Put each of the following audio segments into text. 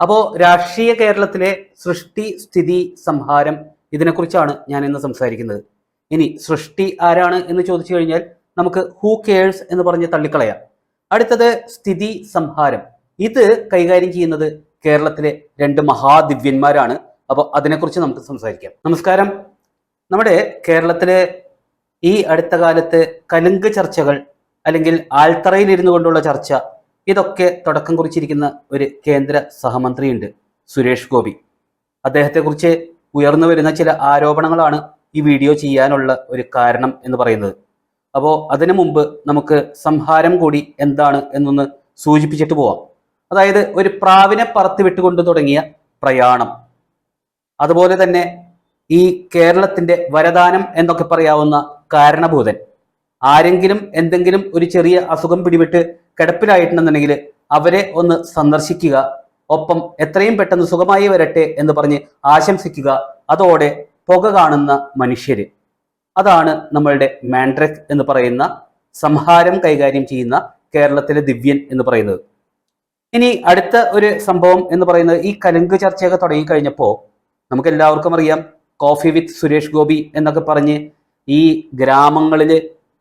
അപ്പോൾ രാഷ്ട്രീയ കേരളത്തിലെ സൃഷ്ടി സ്ഥിതി സംഹാരം ഇതിനെക്കുറിച്ചാണ് ഞാൻ ഇന്ന് സംസാരിക്കുന്നത്. ഇനി സൃഷ്ടി ആരാണ് എന്ന് ചോദിച്ചു കഴിഞ്ഞാൽ നമുക്ക് ഹൂ കെയേഴ്സ് എന്ന് പറഞ്ഞ് തള്ളിക്കളയാം. അടുത്തത് സ്ഥിതി സംഹാരം. ഇത് കൈകാര്യം ചെയ്യുന്നത് കേരളത്തിലെ രണ്ട് മഹാദിവ്യന്മാരാണ്. അപ്പോൾ അതിനെക്കുറിച്ച് നമുക്ക് സംസാരിക്കാം. നമസ്കാരം. നമ്മുടെ കേരളത്തിലെ ഈ അടുത്ത കാലത്ത് കലുങ്ക് ചർച്ചകൾ അല്ലെങ്കിൽ ആൽത്തറയിൽ ഇരുന്നു കൊണ്ടുള്ള ചർച്ച, ഇതൊക്കെ തുടക്കം കുറിച്ചിരിക്കുന്ന ഒരു കേന്ദ്ര സഹമന്ത്രിയുണ്ട്, സുരേഷ് ഗോപി. അദ്ദേഹത്തെക്കുറിച്ച് ഉയർന്നു വരുന്ന ചില ആരോപണങ്ങളാണ് ഈ വീഡിയോ ചെയ്യാനുള്ള ഒരു കാരണം എന്ന് പറയുന്നത്. അപ്പോൾ അതിനു മുമ്പ് നമുക്ക് സംഹാരം കൂടി എന്താണ് എന്നൊന്ന് സൂചിപ്പിച്ചിട്ട് പോവാം. അതായത് ഒരു പ്രാവിനെ പറത്തി വിട്ടുകൊണ്ട് തുടങ്ങിയ പ്രയാണം, അതുപോലെ തന്നെ ഈ കേരളത്തിന്റെ വരദാനം എന്നൊക്കെ പറയാവുന്ന കാരണഭൂതൻ, ആരെങ്കിലും എന്തെങ്കിലും ഒരു ചെറിയ അസുഖം പിടിപെട്ട് കിടപ്പിലായിട്ടുണ്ടെന്നുണ്ടെങ്കിൽ അവരെ ഒന്ന് സന്ദർശിക്കുക, ഒപ്പം എത്രയും പെട്ടെന്ന് സുഖമായി വരട്ടെ എന്ന് പറഞ്ഞ് ആശംസിക്കുക. അതോടെ പുക കാണുന്ന മനുഷ്യര്, അതാണ് നമ്മളുടെ മാൻഡ്രക് എന്ന് പറയുന്ന സംഹാരം കൈകാര്യം ചെയ്യുന്ന കേരളത്തിലെ ദിവ്യൻ എന്ന് പറയുന്നത്. ഇനി അടുത്ത ഒരു സംഭവം എന്ന് പറയുന്നത്, ഈ കലുങ്ക് ചർച്ചയൊക്കെ തുടങ്ങിക്കഴിഞ്ഞപ്പോൾ നമുക്ക് എല്ലാവർക്കും അറിയാം, കോഫി വിത്ത് സുരേഷ് ഗോപി എന്നൊക്കെ പറഞ്ഞ് ഈ ഗ്രാമങ്ങളിൽ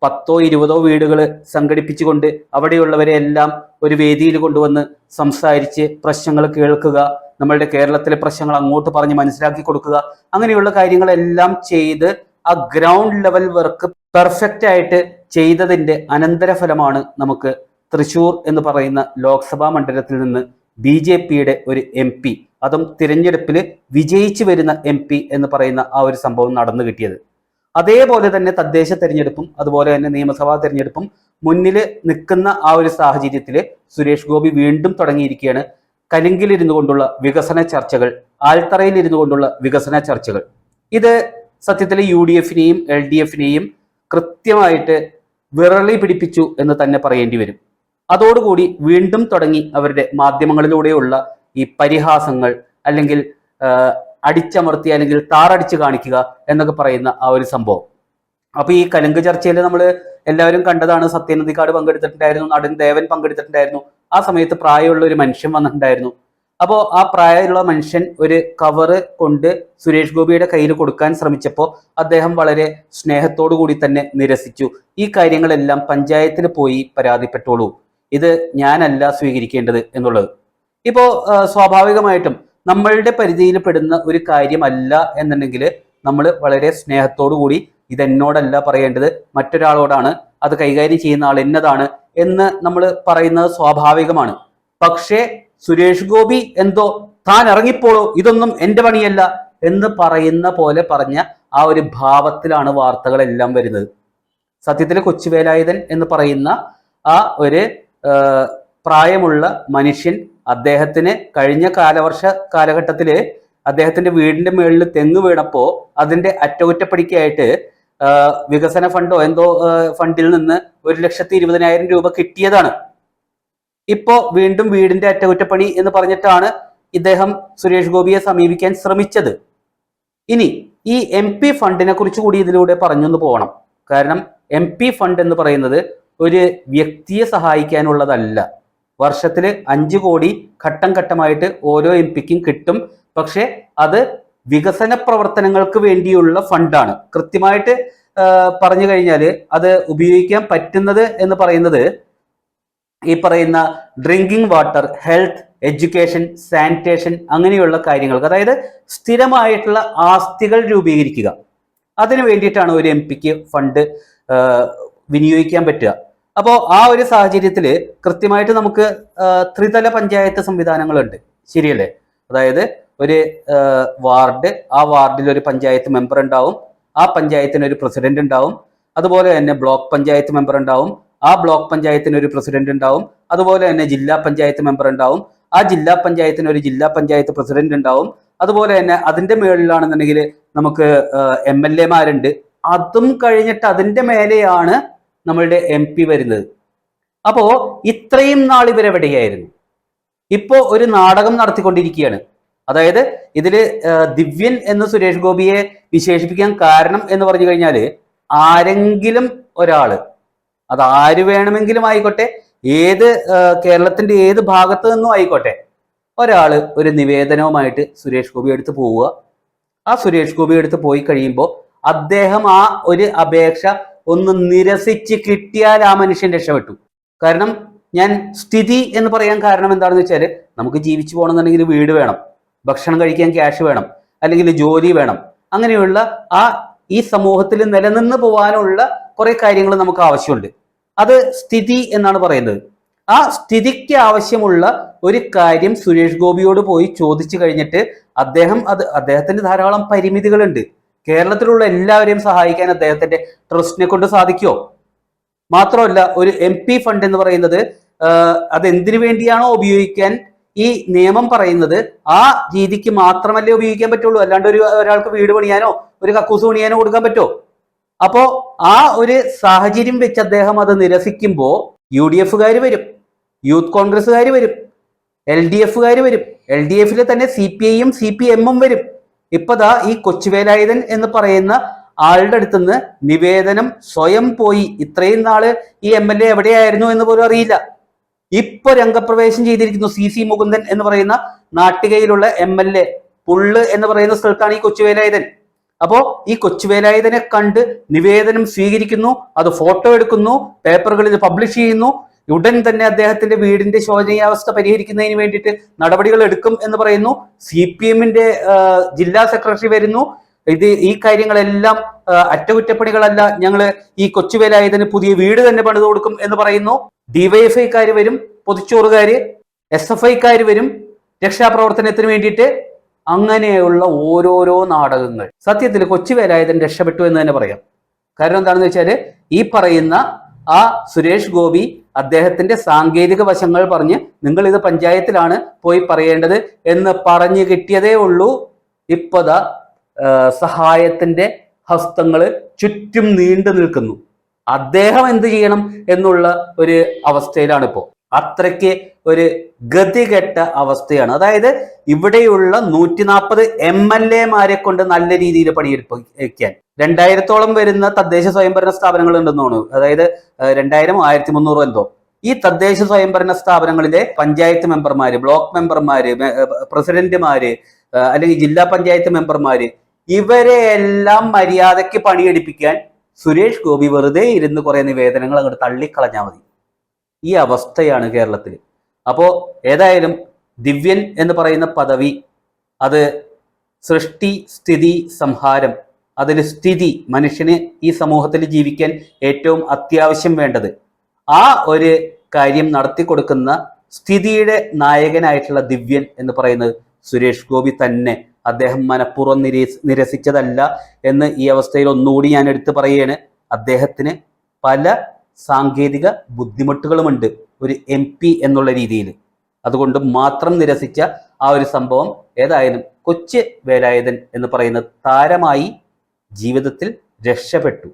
10ഓ 20ഓ വീടുകൾ സംഘടിപ്പിച്ചുകൊണ്ട് അവിടെയുള്ളവരെ എല്ലാം ഒരു വേദിയിൽ കൊണ്ടുവന്ന് സംസാരിച്ച് പ്രശ്നങ്ങൾ കേൾക്കുക, നമ്മളുടെ കേരളത്തിലെ പ്രശ്നങ്ങൾ അങ്ങോട്ട് പറഞ്ഞ് മനസ്സിലാക്കി കൊടുക്കുക, അങ്ങനെയുള്ള കാര്യങ്ങളെല്ലാം ചെയ്ത് ആ ഗ്രൗണ്ട് ലെവൽ വർക്ക് പെർഫെക്റ്റ് ആയിട്ട് ചെയ്തതിന്റെ അനന്തരഫലമാണ് നമുക്ക് തൃശൂർ എന്ന് പറയുന്ന ലോക്സഭാ മണ്ഡലത്തിൽ നിന്ന് BJPയുടെ ഒരു MP, അതും തിരഞ്ഞെടുപ്പിൽ വിജയിച്ചു വരുന്ന MP എന്ന് പറയുന്ന ആ ഒരു സംഭവം നടന്നു കിട്ടിയത്. അതേപോലെ തന്നെ തദ്ദേശ തെരഞ്ഞെടുപ്പും അതുപോലെ തന്നെ നിയമസഭാ തെരഞ്ഞെടുപ്പും മുന്നിൽ നിൽക്കുന്ന ആ ഒരു സാഹചര്യത്തിൽ സുരേഷ് ഗോപി വീണ്ടും തുടങ്ങിയിരിക്കുകയാണ് കലുങ്കിലിരുന്നു കൊണ്ടുള്ള വികസന ചർച്ചകൾ, ആൽത്തറയിൽ ഇരുന്നു കൊണ്ടുള്ള വികസന ചർച്ചകൾ. ഇത് സത്യത്തിൽ UDFനെയും LDFനെയും കൃത്യമായിട്ട് വിറളി പിടിപ്പിച്ചു എന്ന് തന്നെ പറയേണ്ടി വരും. അതോടുകൂടി വീണ്ടും തുടങ്ങി അവരുടെ മാധ്യമങ്ങളിലൂടെയുള്ള ഈ പരിഹാസങ്ങൾ, അല്ലെങ്കിൽ അടിച്ചമർത്തി അല്ലെങ്കിൽ താറടിച്ച് കാണിക്കുക എന്നൊക്കെ പറയുന്ന ആ ഒരു സംഭവം. അപ്പൊ ഈ കലുങ്ക് ചർച്ചയിൽ നമ്മൾ എല്ലാവരും കണ്ടതാണ്. സത്യനന്ദിക്കാട് പങ്കെടുത്തിട്ടുണ്ടായിരുന്നു, നടൻ ദേവൻ പങ്കെടുത്തിട്ടുണ്ടായിരുന്നു. ആ സമയത്ത് പ്രായമുള്ള ഒരു മനുഷ്യൻ വന്നിട്ടുണ്ടായിരുന്നു. അപ്പോൾ ആ പ്രായമുള്ള മനുഷ്യൻ ഒരു കവറ് കൊണ്ട് സുരേഷ് ഗോപിയുടെ കയ്യിൽ കൊടുക്കാൻ ശ്രമിച്ചപ്പോൾ അദ്ദേഹം വളരെ സ്നേഹത്തോടു കൂടി തന്നെ നിരസിച്ചു. ഈ കാര്യങ്ങളെല്ലാം പഞ്ചായത്തിൽ പോയി പരാതിപ്പെട്ടോളൂ, ഇത് ഞാനല്ല സ്വീകരിക്കേണ്ടത് എന്നുള്ളത്. ഇപ്പോ സ്വാഭാവികമായിട്ടും നമ്മളുടെ പരിധിയിൽ പെടുന്ന ഒരു കാര്യമല്ല എന്നുണ്ടെങ്കിൽ നമ്മൾ വളരെ സ്നേഹത്തോടു കൂടി ഇതെന്നോടല്ല പറയേണ്ടത്, മറ്റൊരാളോടാണ്, അത് കൈകാര്യം ചെയ്യുന്ന ആൾ എന്നതാണ് എന്ന് നമ്മൾ പറയുന്നത് സ്വാഭാവികമാണ്. പക്ഷേ സുരേഷ് ഗോപി എന്തോ താൻ ഇറങ്ങിപ്പോളൂ, ഇതൊന്നും എന്റെ പണിയല്ല എന്ന് പറയുന്ന പോലെ പറഞ്ഞ ആ ഒരു ഭാവത്തിലാണ് വാർത്തകളെല്ലാം വരുന്നത്. സത്യത്തിൽ കൊച്ചുവേലായുധൻ എന്ന് പറയുന്ന ആ ഒരു പ്രായമുള്ള മനുഷ്യൻ, അദ്ദേഹത്തിന് കഴിഞ്ഞ കാലഘട്ടത്തില് അദ്ദേഹത്തിന്റെ വീടിന്റെ മുകളിൽ തെങ്ങ് വീണപ്പോ അതിന്റെ അറ്റകുറ്റപ്പണിക്കായിട്ട് വികസന ഫണ്ടോ എന്തോ ഫണ്ടിൽ നിന്ന് 1,20,000 രൂപ കിട്ടിയതാണ്. ഇപ്പോ വീണ്ടും വീടിന്റെ അറ്റകുറ്റപ്പണി എന്ന് പറഞ്ഞിട്ടാണ് ഇദ്ദേഹം സുരേഷ് ഗോപിയെ സമീപിക്കാൻ ശ്രമിച്ചത്. ഇനി ഈ MP ഫണ്ടിനെ കുറിച്ച് കൂടി ഇതിലൂടെ പറഞ്ഞൊന്ന് പോകണം. കാരണം MP ഫണ്ട് എന്ന് പറയുന്നത് ഒരു വ്യക്തിയെ സഹായിക്കാനുള്ളതല്ല. വർഷത്തിൽ 5 കോടി ഘട്ടം ഘട്ടമായിട്ട് ഓരോ MPക്കും കിട്ടും. പക്ഷെ അത് വികസന പ്രവർത്തനങ്ങൾക്ക് വേണ്ടിയുള്ള ഫണ്ടാണ്. കൃത്യമായിട്ട് പറഞ്ഞു കഴിഞ്ഞാൽ അത് ഉപയോഗിക്കാൻ പറ്റുന്നത് എന്ന് പറയുന്നത് ഈ പറയുന്ന drinking water, health, education, sanitation, അങ്ങനെയുള്ള കാര്യങ്ങൾക്ക്, അതായത് സ്ഥിരമായിട്ടുള്ള ആസ്തികൾ രൂപീകരിക്കുക, അതിനു വേണ്ടിയിട്ടാണ് ഒരു MPക്ക് ഫണ്ട് വിനിയോഗിക്കാൻ പറ്റുക. അപ്പോൾ ആ ഒരു സാഹചര്യത്തിൽ കൃത്യമായിട്ട് നമുക്ക് ത്രിതല പഞ്ചായത്ത് സംവിധാനങ്ങളുണ്ട്, ശരിയല്ലേ? അതായത് ഒരു വാർഡ്, ആ വാർഡിൽ ഒരു പഞ്ചായത്ത് മെമ്പർ ഉണ്ടാവും, ആ പഞ്ചായത്തിന് ഒരു പ്രസിഡന്റ് ഉണ്ടാവും, അതുപോലെ തന്നെ ബ്ലോക്ക് പഞ്ചായത്ത് മെമ്പർ ഉണ്ടാവും, ആ ബ്ലോക്ക് പഞ്ചായത്തിന് ഒരു പ്രസിഡന്റ് ഉണ്ടാവും, അതുപോലെ തന്നെ ജില്ലാ പഞ്ചായത്ത് മെമ്പർ ഉണ്ടാവും, ആ ജില്ലാ പഞ്ചായത്തിന് ഒരു ജില്ലാ പഞ്ചായത്ത് പ്രസിഡന്റ് ഉണ്ടാവും, അതുപോലെ തന്നെ അതിന്റെ മേളിലാണെന്നുണ്ടെങ്കിൽ നമുക്ക് MLA മാരുണ്ട്. അതും കഴിഞ്ഞിട്ട് അതിന്റെ മേലെയാണ് നമ്മളുടെ MP വരുന്നത്. അപ്പോ ഇത്രയും നാൾ ഇവരെവിടെയായിരുന്നു? ഇപ്പോ ഒരു നാടകം നടത്തിക്കൊണ്ടിരിക്കുകയാണ്. അതായത് ഇതില് ദിവ്യൻ എന്ന് സുരേഷ് ഗോപിയെ വിശേഷിപ്പിക്കാൻ കാരണം എന്ന് പറഞ്ഞു കഴിഞ്ഞാല്, ആരെങ്കിലും ഒരാള്, അത് ആര് വേണമെങ്കിലും ആയിക്കോട്ടെ, ഏത് കേരളത്തിന്റെ ഏത് ഭാഗത്ത് നിന്നും ആയിക്കോട്ടെ, ഒരാൾ ഒരു നിവേദനവുമായിട്ട് സുരേഷ് ഗോപി എടുത്ത് പോവുക. ആ സുരേഷ് ഗോപി എടുത്ത് പോയി കഴിയുമ്പോൾ അദ്ദേഹം ആ ഒരു അപേക്ഷ ഒന്ന് നിരസിച്ച് കിട്ടിയാൽ ആ മനുഷ്യൻ രക്ഷപ്പെട്ടു. കാരണം ഞാൻ സ്ഥിതി എന്ന് പറയാൻ കാരണം എന്താണെന്ന് വെച്ചാൽ, നമുക്ക് ജീവിച്ചു പോകണമെന്നുണ്ടെങ്കിൽ വീട് വേണം, ഭക്ഷണം കഴിക്കാൻ ക്യാഷ് വേണം, അല്ലെങ്കിൽ ജോലി വേണം. അങ്ങനെയുള്ള ഈ സമൂഹത്തിൽ നിലനിന്ന് പോകാനുള്ള കുറെ കാര്യങ്ങൾ നമുക്ക് ആവശ്യമുണ്ട്. അത് സ്ഥിതി എന്നാണ് പറയുന്നത്. ആ സ്ഥിതിക്ക് ആവശ്യമുള്ള ഒരു കാര്യം സുരേഷ് ഗോപിയോട് പോയി ചോദിച്ചു കഴിഞ്ഞിട്ട് അദ്ദേഹത്തിന് ധാരാളം പരിമിതികളുണ്ട്. കേരളത്തിലുള്ള എല്ലാവരെയും സഹായിക്കാൻ അദ്ദേഹത്തിന്റെ ട്രസ്റ്റിനെ കൊണ്ട് സാധിക്കുമോ? മാത്രമല്ല, ഒരു MP ഫണ്ട് എന്ന് പറയുന്നത് അത് എന്തിനു വേണ്ടിയാണോ ഉപയോഗിക്കാൻ ഈ നിയമം പറയുന്നത് ആ രീതിക്ക് മാത്രമല്ലേ ഉപയോഗിക്കാൻ പറ്റുള്ളൂ. അല്ലാണ്ട് ഒരാൾക്ക് വീട് പണിയാനോ ഒരു കക്കൂസ് പണിയാനോ കൊടുക്കാൻ പറ്റുമോ? അപ്പോ ആ ഒരു സാഹചര്യം വെച്ച് അദ്ദേഹം അത് നിരസിക്കുമ്പോൾ UDFകാർ വരും, യൂത്ത് കോൺഗ്രസ്സുകാർ വരും, LDFകാർ വരും, LDFിലെ തന്നെ CPIയും CPMും വരും. ഇപ്പതാ ഈ കൊച്ചുവേലായുധൻ എന്ന് പറയുന്ന ആളുടെ അടുത്തുനിന്ന് നിവേദനം സ്വയം പോയി. ഇത്രയും നാള് ഈ MLA എവിടെയായിരുന്നു എന്ന് പോലും അറിയില്ല. ഇപ്പൊ രംഗപ്രവേശം ചെയ്തിരിക്കുന്നു. CC മുകുന്ദൻ എന്ന് പറയുന്ന നാട്ടികയിലുള്ള MLA പുള്ള് എന്ന് പറയുന്ന സ്ഥലത്താണ് ഈ കൊച്ചുവേലായുധൻ. അപ്പോ ഈ കൊച്ചുവേലായുധനെ കണ്ട് നിവേദനം സ്വീകരിക്കുന്നു, അത് ഫോട്ടോ എടുക്കുന്നു, പേപ്പറുകളിൽ പബ്ലിഷ് ചെയ്യുന്നു. ഉടൻ തന്നെ അദ്ദേഹത്തിന്റെ വീടിന്റെ ശോചനീയാവസ്ഥ പരിഹരിക്കുന്നതിന് വേണ്ടിയിട്ട് നടപടികൾ എടുക്കും എന്ന് പറയുന്നു. CPMന്റെ ജില്ലാ സെക്രട്ടറി വരുന്നു. ഈ കാര്യങ്ങളെല്ലാം അറ്റകുറ്റപ്പണികളല്ല, ഞങ്ങൾ ഈ കൊച്ചുവേലായുധന് പുതിയ വീട് തന്നെ പണിത് കൊടുക്കും എന്ന് പറയുന്നു. DYFIക്കാര് വരും, പൊതിച്ചോറുകാര്, SFIക്കാര് വരും രക്ഷാപ്രവർത്തനത്തിന് വേണ്ടിയിട്ട്. അങ്ങനെയുള്ള ഓരോരോ നാടകങ്ങൾ. സത്യത്തിൽ കൊച്ചുവേലായുധൻ രക്ഷപ്പെട്ടു എന്ന് തന്നെ പറയാം. കാരണം എന്താണെന്ന് വെച്ചാൽ, ഈ പറയുന്ന ആ സുരേഷ് ഗോപി അദ്ദേഹത്തിന്റെ സാങ്കേതിക വശങ്ങൾ പറഞ്ഞ് നിങ്ങൾ ഇത് പഞ്ചായത്തിലാണ് പോയി പറയേണ്ടത് എന്ന് പറഞ്ഞു കിട്ടിയതേ ഉള്ളൂ. ഇപ്പതാ സഹായത്തിന്റെ ഹസ്തങ്ങൾ ചുറ്റും നീണ്ടു നിൽക്കുന്നു. അദ്ദേഹം എന്ത് ചെയ്യണം എന്നുള്ള ഒരു അവസ്ഥയിലാണ് ഇപ്പോൾ. അത്രയ്ക്ക് ഒരു ഗതികെട്ട അവസ്ഥയാണ്. അതായത് ഇവിടെയുള്ള 140 MLAമാരെ കൊണ്ട് നല്ല രീതിയിൽ പണിയെടുപ്പിക്കാൻ 2000-ഓളം വരുന്ന തദ്ദേശ സ്വയംഭരണ സ്ഥാപനങ്ങൾ ഉണ്ടെന്ന് തോന്നുന്നു. അതായത് 2000, 1300 എന്തോ. ഈ തദ്ദേശ സ്വയംഭരണ സ്ഥാപനങ്ങളിലെ പഞ്ചായത്ത് മെമ്പർമാര്, ബ്ലോക്ക് മെമ്പർമാര്, പ്രസിഡന്റുമാര്, അല്ലെങ്കിൽ ജില്ലാ പഞ്ചായത്ത് മെമ്പർമാര്, ഇവരെ എല്ലാം മര്യാദയ്ക്ക് പണിയെടുപ്പിക്കാൻ സുരേഷ് ഗോപി വെറുതെ ഇരുന്ന് കുറെ നിവേദനങ്ങൾ അങ്ങോട്ട് തള്ളിക്കളഞ്ഞാൽ മതി. ഈ അവസ്ഥയാണ് കേരളത്തിൽ. അപ്പോ ഏതായാലും ദിവ്യൻ എന്ന് പറയുന്ന പദവി, അത് സൃഷ്ടി സ്ഥിതി സംഹാരം, അതിൽ സ്ഥിതി, മനുഷ്യന് ഈ സമൂഹത്തിൽ ജീവിക്കാൻ ഏറ്റവും അത്യാവശ്യം വേണ്ടത്, ആ ഒരു കാര്യം നടത്തി കൊടുക്കുന്ന സ്ഥിതിയുടെ നായകനായിട്ടുള്ള ദിവ്യൻ എന്ന് പറയുന്നത് സുരേഷ് ഗോപി തന്നെ. അദ്ദേഹം മനഃപൂർവ്വം നിരസിച്ചതല്ല എന്ന് ഈ അവസ്ഥയിൽ ഒന്നുകൂടി ഞാൻ എടുത്തു പറയുകയാണ്. അദ്ദേഹത്തിന് പല സാങ്കേതിക ബുദ്ധിമുട്ടുകളുമുണ്ട് ഒരു MP എന്നുള്ള രീതിയിൽ. അതുകൊണ്ട് മാത്രം നിരസിച്ച ആ ഒരു സംഭവം ഏതായാലും കൊച്ചു വേലായുധൻ എന്ന് പറയുന്ന താരമായി ജീവിതത്തിൽ രക്ഷപ്പെട്ടു.